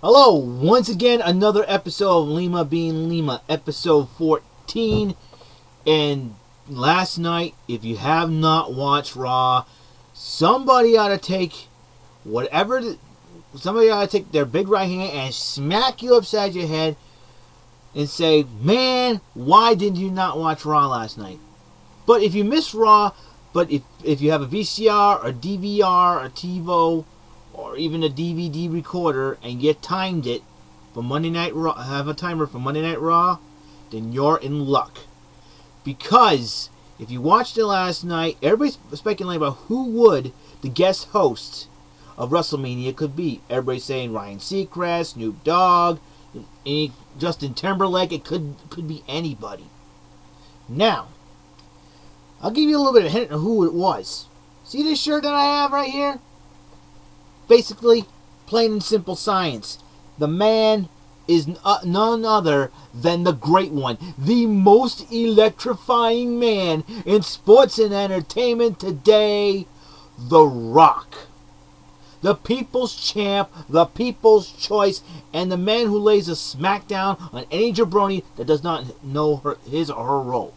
Hello, once again, another episode of Lima being Lima, episode 14. And last night, if you have not watched Raw, somebody ought to take somebody ought to take their big right hand and smack you upside your head and say, man, why did you not watch Raw last night? But if you missed Raw, but if you have a VCR or DVR or TiVo, or even a DVD recorder, and you timed it for Monday Night Raw, have a timer for Monday Night Raw, then you're in luck. Because if you watched it last night, everybody's speculating about who would the guest host of WrestleMania could be. Everybody's saying Ryan Seacrest, Snoop Dogg, Justin Timberlake. It could be anybody. Now, I'll give you a little bit of a hint of who it was. See this shirt that I have right here? Basically, plain and simple science. The man is none other than the great one. The most electrifying man in sports and entertainment today, The Rock. The people's champ, the people's choice, and the man who lays a smackdown on any jabroni that does not know his or her role.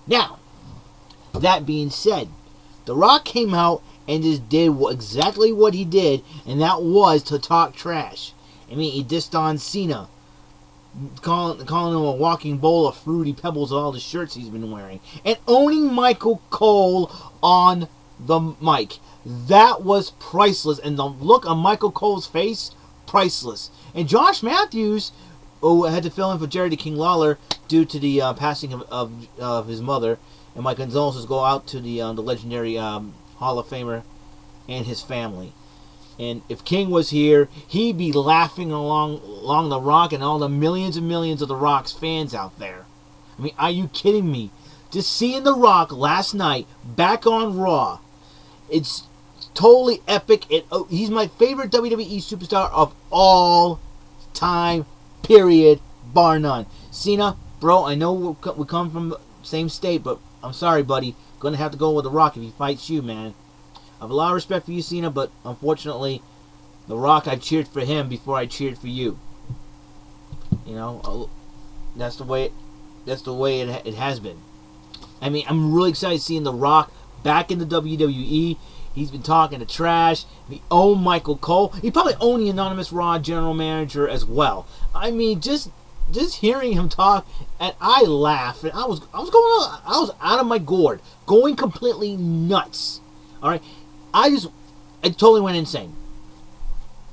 Now, that being said, The Rock came out and just did exactly what he did, and that was to talk trash. I mean, he dissed on Cena, calling him a walking bowl of fruity pebbles with all the shirts he's been wearing, and owning Michael Cole on the mic. That was priceless, and the look on Michael Cole's face, priceless. And Josh Matthews, who had to fill in for Jerry the King Lawler due to the passing of his mother, and my condolences go out to the legendary Hall of Famer and his family. And if King was here, he'd be laughing along The Rock and all the millions and millions of The Rock's fans out there. I mean, are you kidding me? Just seeing The Rock last night back on Raw, it's totally epic. He's my favorite WWE superstar of all time, period, bar none. Cena, bro, I know we come from the same state, but I'm sorry, buddy. Gonna have to go with The Rock if he fights you, man. I have a lot of respect for you, Cena, but unfortunately, The Rock, I cheered for him before I cheered for you. You know, that's the way it has been. I mean, I'm really excited seeing The Rock back in the WWE. He's been talking to trash. He owned Michael Cole. He probably owned the Anonymous Raw general manager as well. I mean, just hearing him talk, and I laughed, and I was out of my gourd, going completely nuts. All right, I totally went insane.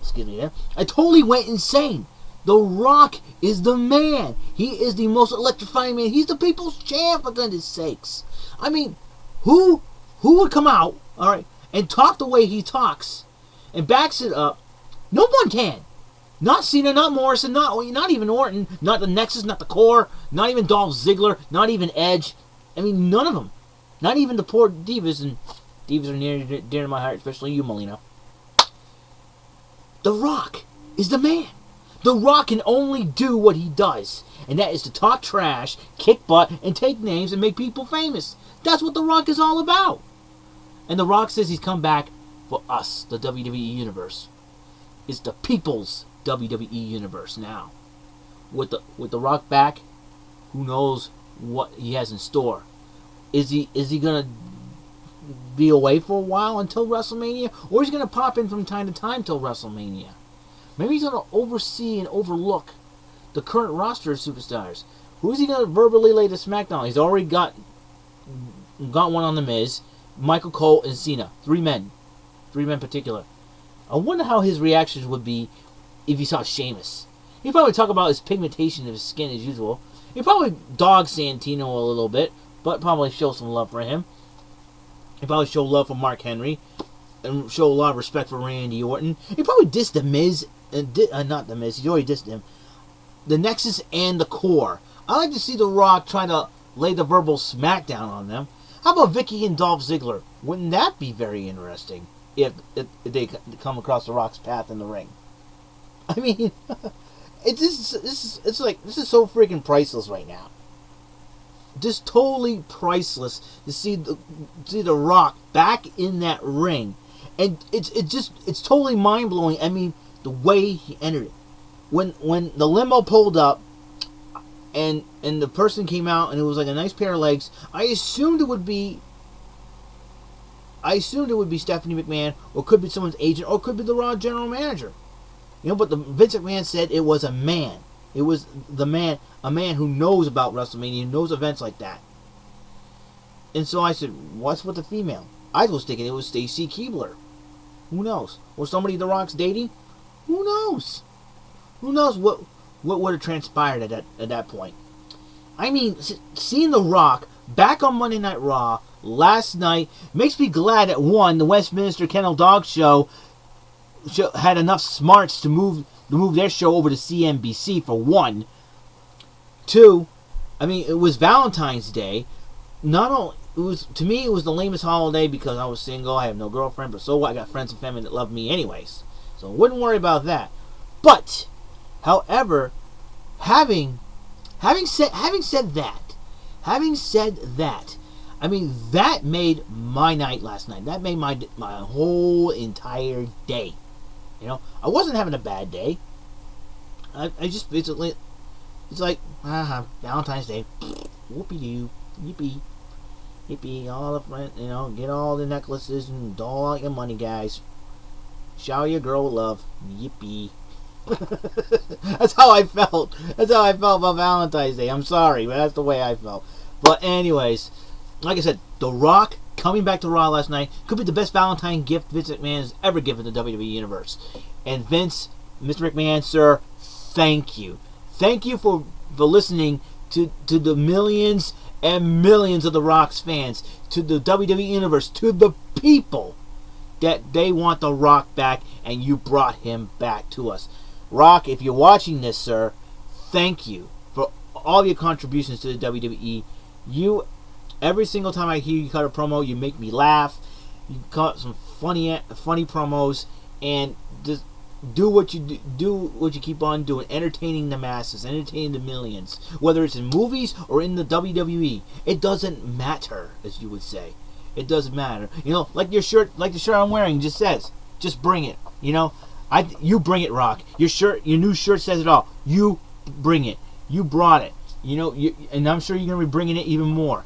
Excuse me, there. I totally went insane. The Rock is the man. He is the most electrifying man. He's the people's champ, for goodness sakes. I mean, who would come out, all right, and talk the way he talks, and backs it up? No one can. Not Cena, not Morrison, not even Orton, not the Nexus, not the Core, not even Dolph Ziggler, not even Edge. I mean, none of them. Not even the poor divas, and divas are near and dear to my heart, especially you, Molina. The Rock is the man. The Rock can only do what he does, and that is to talk trash, kick butt, and take names and make people famous. That's what The Rock is all about. And The Rock says he's come back for us, the WWE Universe. It's the people's WWE Universe now. With the Rock back, who knows what he has in store? Is he gonna be away for a while until WrestleMania, or is he gonna pop in from time to time till WrestleMania? Maybe he's gonna oversee and overlook the current roster of superstars. Who is he gonna verbally lay the smackdown? He's already got one on the Miz, Michael Cole, and Cena. Three men particular. I wonder how his reactions would be if he saw Sheamus. He'd probably talk about his pigmentation of his skin as usual. He'd probably dog Santino a little bit, but probably show some love for him. He'd probably show love for Mark Henry and show a lot of respect for Randy Orton. He'd probably diss The Miz, not The Miz, he's already dissed him. The Nexus and the Core. I like to see The Rock try to lay the verbal smackdown on them. How about Vicky and Dolph Ziggler? Wouldn't that be very interesting if they come across The Rock's path in the ring? I mean, this is so freaking priceless right now. Just totally priceless to see the Rock back in that ring, and it's totally mind blowing. I mean, the way he entered it, when the limo pulled up, and the person came out, and it was like a nice pair of legs, I assumed it would be Stephanie McMahon, or could be someone's agent, or could be the Raw general manager. But the Vince McMahon said it was a man. It was a man who knows about WrestleMania, who knows events like that. And so I said, what's with the female? I was thinking it was Stacy Keibler. Who knows? Or somebody The Rock's dating? Who knows? Who knows what would have transpired at that point? I mean, seeing The Rock back on Monday Night Raw last night makes me glad that, one, the Westminster Kennel Dog Show had enough smarts to move their show over to CNBC, for one. Two, I mean, it was Valentine's Day. To me, it was the lamest holiday because I was single, I have no girlfriend, but so what? I got friends and family that love me anyways. So I wouldn't worry about that. But, however, having said that, I mean, that made my night last night. That made my whole entire day. I wasn't having a bad day. I just basically, it's like, Valentine's Day, whoopie-doo, yippee, all the friends, get all the necklaces and dole out your money, guys. Shower your girl with love, yippee. That's how I felt. That's how I felt about Valentine's Day. I'm sorry, but that's the way I felt. But anyways, like I said, The Rock coming back to Raw last night could be the best Valentine gift Vince McMahon has ever given the WWE Universe. And Vince, Mr. McMahon, sir, thank you. Thank you for listening to the millions and millions of The Rock's fans, to the WWE Universe, to the people that they want The Rock back, and you brought him back to us. Rock, if you're watching this, sir, thank you for all your contributions to the WWE. Every single time I hear you cut a promo, you make me laugh. You cut some funny promos, and just do what you keep on doing, entertaining the masses, entertaining the millions, whether it's in movies or in the WWE. It doesn't matter, as you would say. It doesn't matter. Like the shirt I'm wearing just says, just bring it. You bring it, Rock. Your new shirt says it all. You bring it. You brought it. And I'm sure you're gonna be bringing it even more.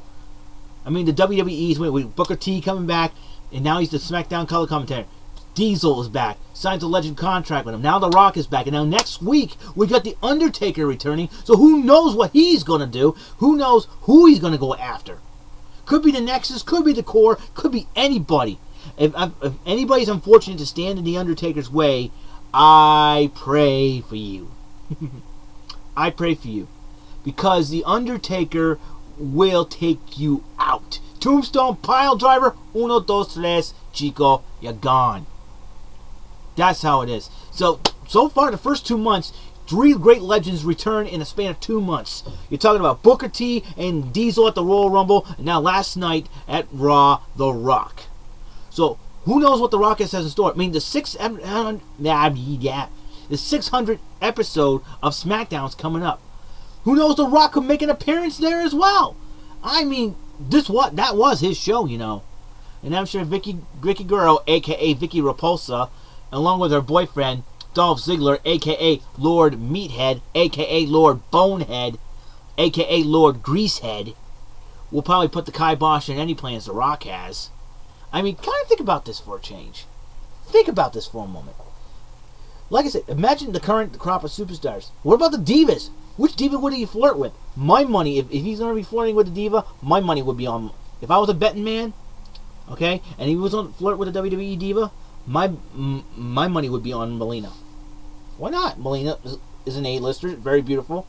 I mean, the WWE's with Booker T coming back, and now he's the SmackDown color commentator. Diesel is back, signs a legend contract with him. Now The Rock is back, and now next week we got the Undertaker returning. So who knows what he's gonna do? Who knows who he's gonna go after? Could be the Nexus, could be the Core, could be anybody. If anybody's unfortunate to stand in the Undertaker's way, I pray for you. I pray for you, because the Undertaker will take you out. Tombstone pile driver, 1, 2, 3, chico, you're gone. That's how it is. So far, the first 2 months, 3 great legends return in a span of 2 months. You're talking about Booker T and Diesel at the Royal Rumble, and now last night at Raw, The Rock. So who knows what The Rock has in store? I mean, the 600th episode of SmackDown's coming up. Who knows, The Rock could make an appearance there as well. I mean, that was his show, And I'm sure Vicky Guerrero, a.k.a. Vicky Repulsa, along with her boyfriend, Dolph Ziggler, a.k.a. Lord Meathead, a.k.a. Lord Bonehead, a.k.a. Lord Greasehead, will probably put the kibosh on any plans The Rock has. I mean, kind of think about this for a change. Think about this for a moment. Like I said, imagine the current crop of superstars. What about the divas? Which diva would he flirt with? My money, if he's going to be flirting with a diva, my money would be on... If I was a betting man, okay, and he was going to flirt with a WWE diva, my money would be on Melina. Why not? Melina is an A-lister, very beautiful.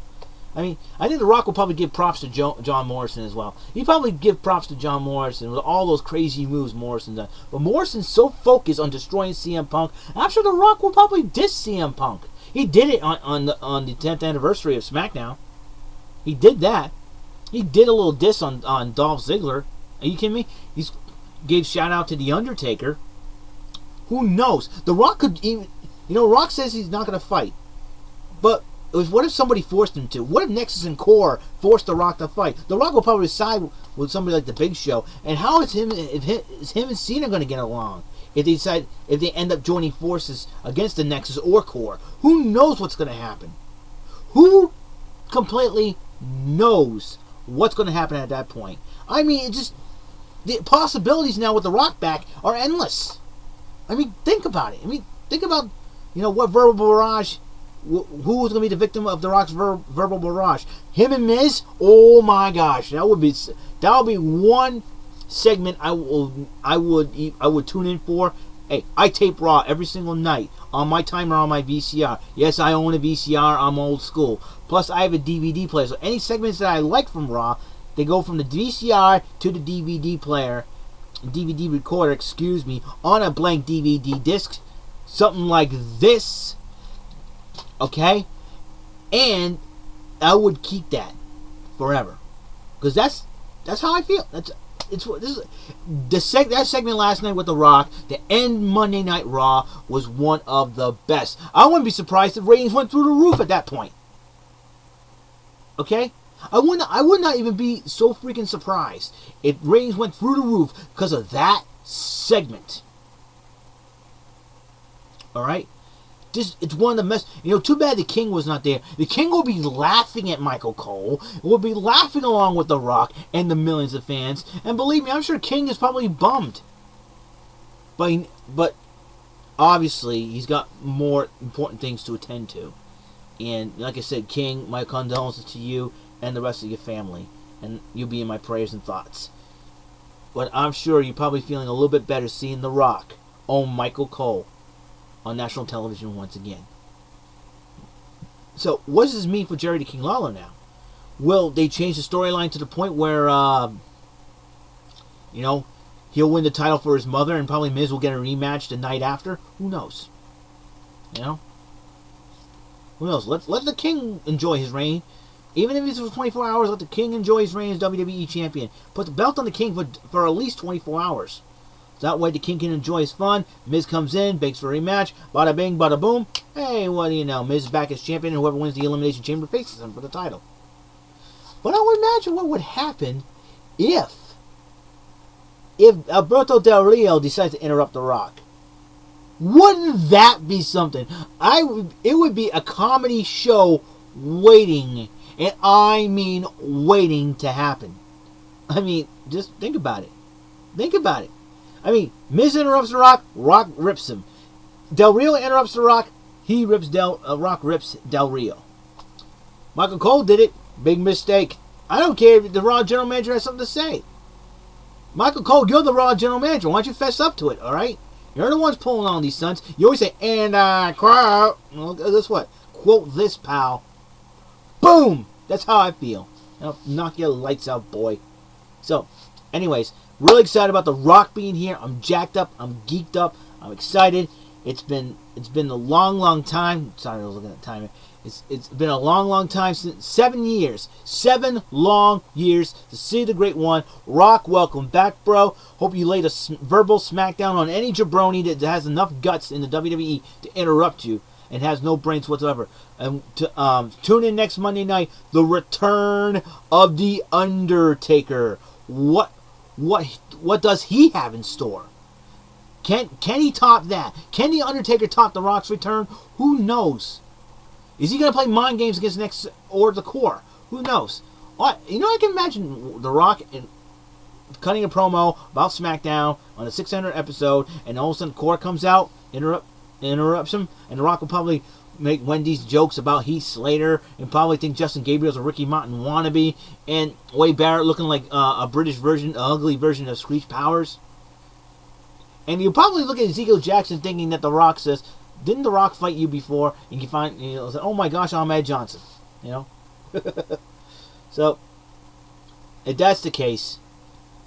I mean, I think The Rock will probably give props to John Morrison as well. He'd probably give props to John Morrison with all those crazy moves Morrison does. But Morrison's so focused on destroying CM Punk, I'm sure The Rock will probably diss CM Punk. He did it on the 10th anniversary of SmackDown. He did that. He did a little diss on Dolph Ziggler. Are you kidding me? He gave shout out to The Undertaker. Who knows? The Rock could even... Rock says he's not going to fight. But what if somebody forced him to? What if Nexus and Core forced The Rock to fight? The Rock will probably side with somebody like The Big Show. And how is him and Cena going to get along? if they end up joining forces against the Nexus or Core. Who knows what's going to happen? Who completely knows what's going to happen at that point? I mean, the possibilities now with The Rock back are endless. I mean, think about it. I mean, think about, what verbal barrage, who's going to be the victim of The Rock's verbal barrage? Him and Miz? Oh my gosh, that would be one segment I would tune in for. Hey, I tape Raw every single night on my timer on my VCR. Yes, I own a VCR. I'm old school. Plus, I have a DVD player. So any segments that I like from Raw, they go from the VCR to the DVD player, DVD recorder, excuse me, on a blank DVD disc, something like this. Okay, and I would keep that forever because that's how I feel. That segment last night with The Rock, the end Monday Night Raw, was one of the best. I wouldn't be surprised if ratings went through the roof at that point. Okay, I would not even be so freaking surprised if ratings went through the roof because of that segment. All right. It's one of the best. Too bad the King was not there. The King will be laughing at Michael Cole. Will be laughing along with The Rock and the millions of fans. And believe me, I'm sure King is probably bummed. But obviously, he's got more important things to attend to. And like I said, King, my condolences to you and the rest of your family. And you'll be in my prayers and thoughts. But I'm sure you're probably feeling a little bit better seeing The Rock own Michael Cole on national television once again. So, what does this mean for Jerry the King Lawler now? Will they change the storyline to the point where, he'll win the title for his mother and probably Miz will get a rematch the night after? Who knows? Who knows? Let the King enjoy his reign. Even if it's for 24 hours, let the King enjoy his reign as WWE Champion. Put the belt on the King for at least 24 hours. That way the King can enjoy his fun. Miz comes in, begs for a rematch. Bada bing, bada boom. Hey, what do you know? Miz is back as champion, and whoever wins the Elimination Chamber faces him for the title. But I would imagine what would happen if Alberto Del Rio decides to interrupt The Rock. Wouldn't that be something? It would be a comedy show waiting, and I mean waiting to happen. I mean, just think about it. Think about it. I mean, Miz interrupts The Rock, Rock rips him. Del Rio interrupts The Rock, Rock rips Del Rio. Michael Cole did it, big mistake. I don't care if the Raw General Manager has something to say. Michael Cole, you're the Raw General Manager. Why don't you fess up to it, alright? You're the ones pulling on these stunts. You always say, and I quote. Well, guess what? Quote this, pal. Boom! That's how I feel. Knock your lights out, boy. So, anyways, really excited about The Rock being here. I'm jacked up. I'm geeked up. I'm excited. It's been a long time. Sorry, I was looking at the timer. It's been a long time since 7 years. 7 long years to see the Great One. Rock, welcome back, bro. Hope you laid a verbal smackdown on any jabroni that has enough guts in the WWE to interrupt you and has no brains whatsoever. And to tune in next Monday night, the return of The Undertaker. What does he have in store? Can he top that? Can The Undertaker top The Rock's return? Who knows? Is he going to play mind games against Next or the Core? Who knows? I can imagine The Rock cutting a promo about SmackDown on the 600 episode, and all of a sudden Core comes out, interrupts him, and The Rock will probably make Wendy's jokes about Heath Slater and probably think Justin Gabriel's a Ricky Martin wannabe, and Wade Barrett looking like a British version, an ugly version of Screech Powers. And you'll probably look at Ezekiel Jackson thinking that The Rock says, didn't The Rock fight you before? And you find, oh my gosh, I'm Ed Johnson. So, if that's the case,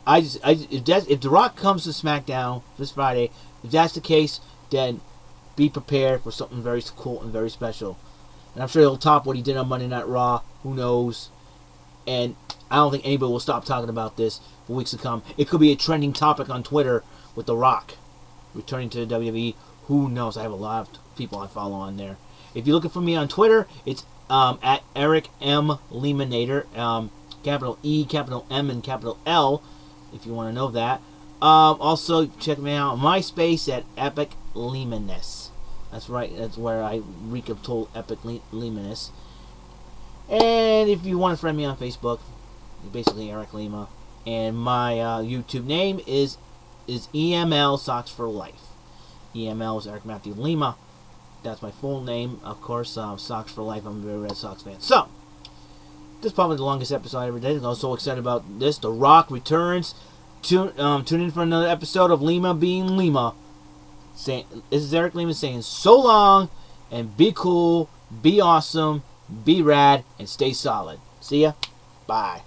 if The Rock comes to SmackDown this Friday, if that's the case, then be prepared for something very cool and very special. And I'm sure he'll top what he did on Monday Night Raw. Who knows? And I don't think anybody will stop talking about this for weeks to come. It could be a trending topic on Twitter with The Rock returning to the WWE. Who knows? I have a lot of people I follow on there. If you're looking for me on Twitter, it's at Eric M. Limator. Capital E, capital M, and capital L, if you want to know that. Also, check me out on MySpace at Epic Limaness. That's right. That's where I recapitulate Epic Limaness. And if you want to friend me on Facebook, basically Eric Lima. And my YouTube name is EML Socks for Life. EML is Eric Matthew Lima. That's my full name, of course. Socks for Life. I'm a very Red Sox fan. So, this is probably the longest episode I ever did. I'm so excited about this. The Rock returns. Tune in for another episode of Lima being Lima. This is Eric Lima saying so long, and be cool, be awesome, be rad, and stay solid. See ya. Bye.